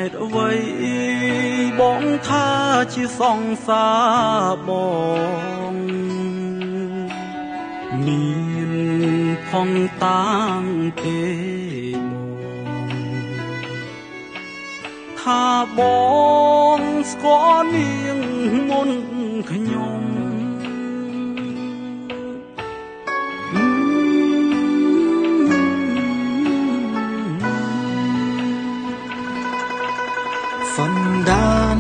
ตุអ្វីបងថាជាសង្សារបងមានផងតាំងទេបងថាបងស្គាល់នាងមុនខ្ញុំសន្តាន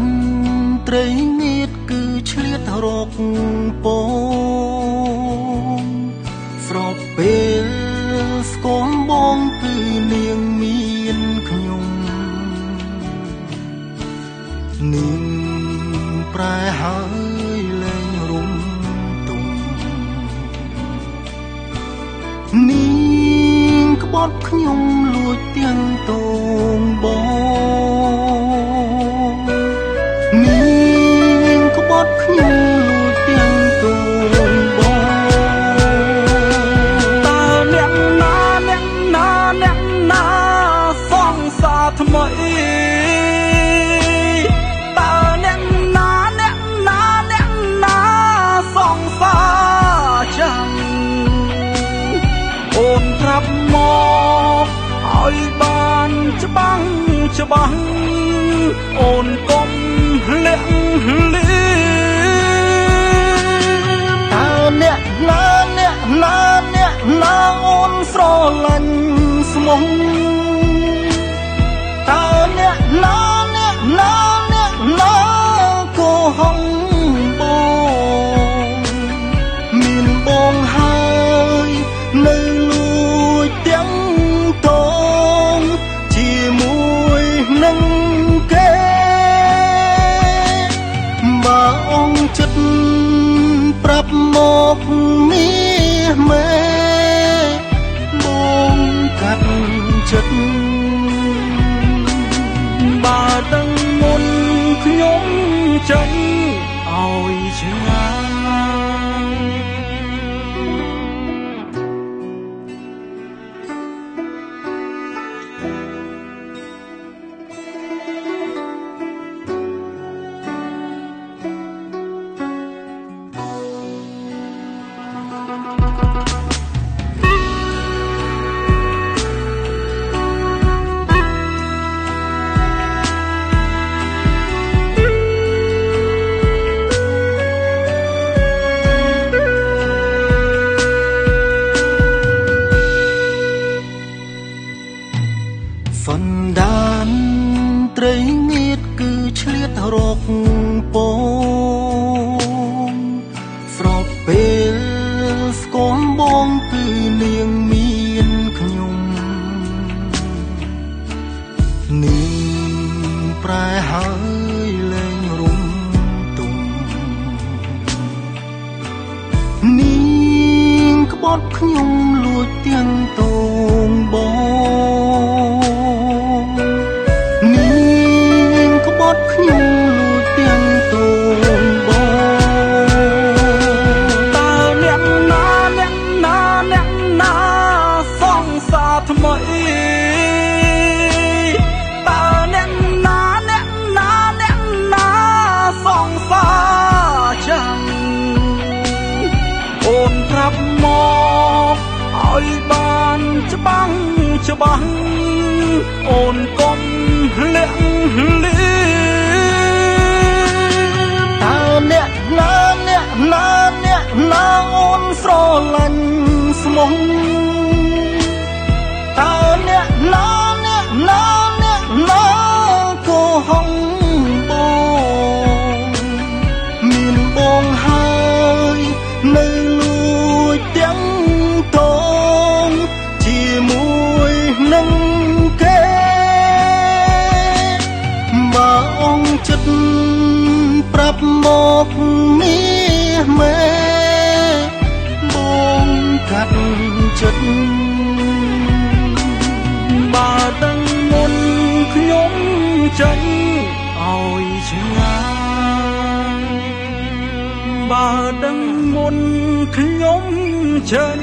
ត្រីងៀតគឺឆ្លៀតរកពងស្របពេលស្គមបងគឺនាងមានខ្ញុំនាងប្រែហើយលែងរុំទុំនាងក្បត់ខ្ញុំលួចទាំងតងបងនាងក្បត់ខ្ញុំលួចទាំងតងបងតើអ្នកណាសង្សារថ្មីតើអ្នកណាសង្សារចាំអូនប្រាប់មកឲ្យបានច្បាស់អូនកុំលាក់លៀតើអ្នកណាអូនស្រឡាញ់ស្មោះតើអ្នកណាកុហកបងមានបងហើយនៅលួចទាំងតងជាមួយនឹងគេបើអង្គចិត្តប្រាប់មកនេះមែបងកាត់ចិត្តបើដឹងមុនខ្ញុំចេញឲ្យឆ្ងាយសន្តានត្រីងៀតគឺឆ្លៀតរកពងស្របពេលស្គមបងគឺនាងមានខ្ញុំនាងប្រែហើយលែងរុំទុំនាងក្បត់ខ្ញុំលួចទាំងតងបងនាងក្បត់ខ្ញុំលួចទាំងតងបងតើអ្នកណាសង្សារថ្មីតើអ្នកណាសង្សារចាំអូនប្រាប់មកឲ្យបានច្បាស់អូនកុំលាក់លៀតើអ្នកណាអូនស្រឡាញ់ស្មោះតើអ្នកណាកុហកបងមានបងហើយនៅលួចទាំងតងជាមួយនឹងគេបើអង្គចិត្តប្រាប់មកនេះមែបងកាត់ចិត្តបើដឹងមុនខ្ញុំចេញឲ្យឆ្ងាយបើដឹងមុនខ្ញុំចេញ